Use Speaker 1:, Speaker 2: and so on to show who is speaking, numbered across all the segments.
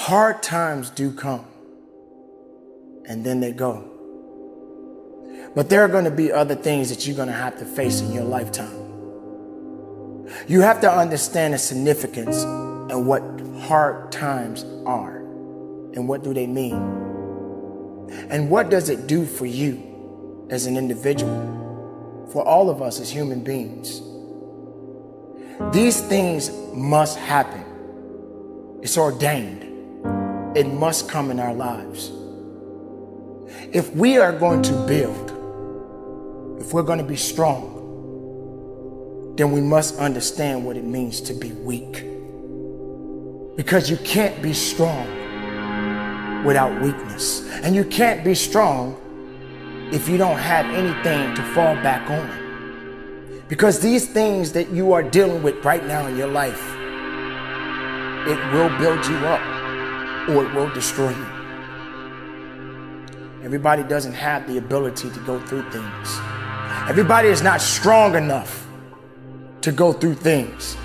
Speaker 1: Hard times do come, and then they go. But there are going to be other things that you're going to have to face in your lifetime. You have to understand the significance and what hard times are, and what do they mean, and what does it do for you as an individual, for all of us as human beings. These things must happen. It's ordained. It must come in our lives. If we are going to build, if we're going to be strong, then we must understand what it means to be weak. Because you can't be strong without weakness. And you can't be strong if you don't have anything to fall back on. Because these things that you are dealing with right now in your life, it will build you up or it will destroy you. Everybody doesn't have the ability to go through things. Everybody is not strong enough to go through things.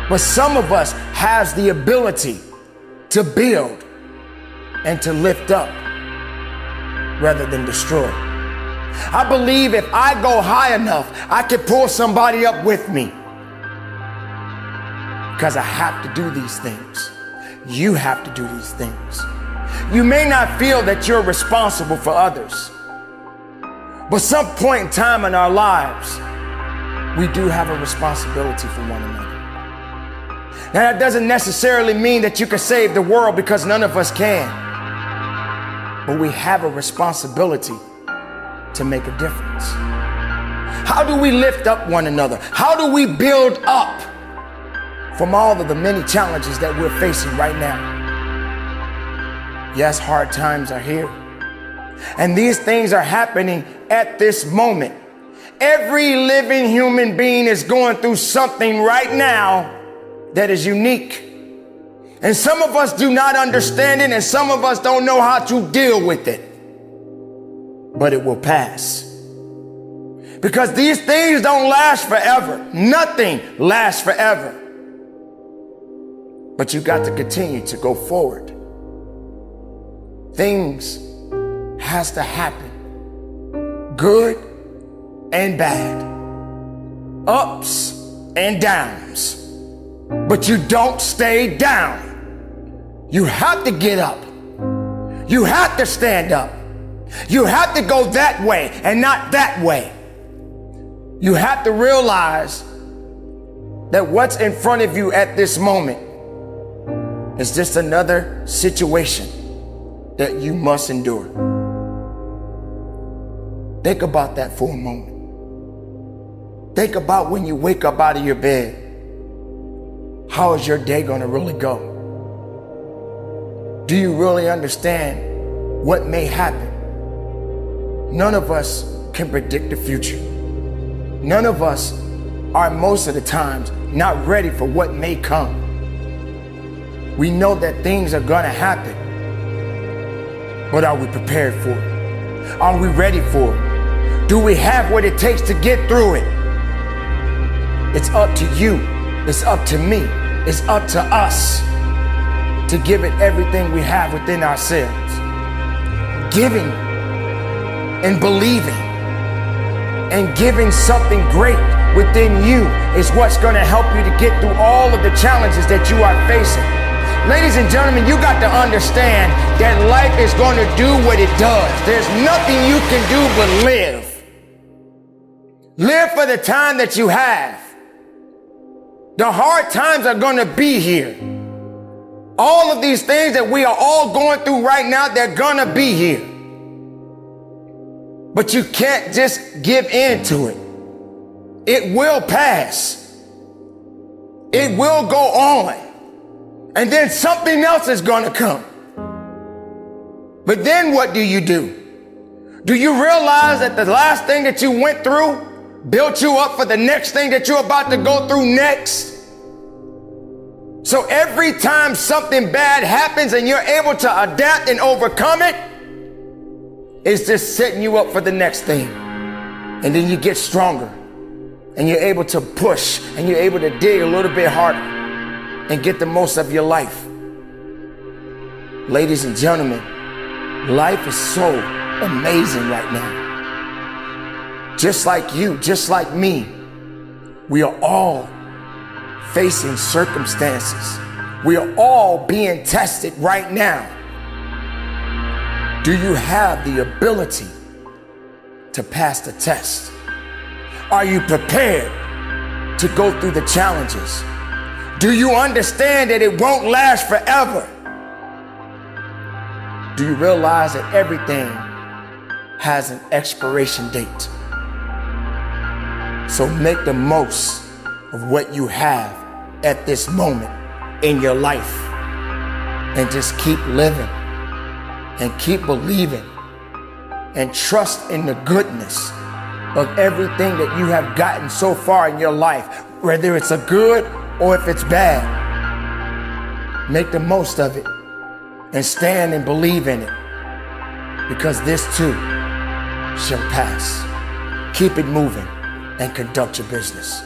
Speaker 1: But some of us has the ability to build and to lift up rather than destroy. I believe if I go high enough, I can pull somebody up with me. Because I have to do these things. You have to do these things. You may not feel that you're responsible for others, but some point in time in our lives, we do have a responsibility for one another. Now, that doesn't necessarily mean that you can save the world, because none of us can. But we have a responsibility to make a difference. How do we lift up one another? How do we build up from all of the many challenges that we're facing right now? Yes, hard times are here. And these things are happening at this moment. Every living human being is going through something right now that is unique. And some of us do not understand it, and some of us don't know how to deal with it. But it will pass. Because these things don't last forever. Nothing lasts forever. But you got to continue to go forward. Things has to happen. Good and bad. Ups and downs. But you don't stay down. You have to get up. You have to stand up. You have to go that way and not that way. You have to realize that what's in front of you at this moment is just another situation that you must endure. Think about that for a moment. Think about when you wake up out of your bed. How is your day going to really go? Do you really understand what may happen? None of us can predict the future. None of us are most of the times not ready for what may come. We know that things are going to happen. But are we prepared for it? Are we ready for it? Do we have what it takes to get through it? It's up to you. It's up to me. It's up to us to give it everything we have within ourselves. Giving and believing and giving something great within you is what's going to help you to get through all of the challenges that you are facing. Ladies and gentlemen, you got to understand that life is going to do what it does. There's nothing you can do but live. Live for the time that you have. The hard times are going to be here. All of these things that we are all going through right now, they're going to be here. But you can't just give in to it. It will pass. It will go on. And then something else is going to come. But then what do? Do you realize that the last thing that you went through built you up for the next thing that you're about to go through next? So every time something bad happens and you're able to adapt and overcome it, it's just setting you up for the next thing. And then you get stronger and you're able to push and you're able to dig a little bit harder and get the most of your life. Ladies and gentlemen, life is so amazing right now. Just like you, just like me, we are all facing circumstances. We are all being tested right now. Do you have the ability to pass the test? Are you prepared to go through the challenges? Do you understand that it won't last forever? Do you realize that everything has an expiration date? So make the most of what you have at this moment in your life, and just keep living and keep believing and trust in the goodness of everything that you have gotten so far in your life, whether it's a good or if it's bad. Make the most of it and stand and believe in it, because this too shall pass. Keep it moving and conduct your business.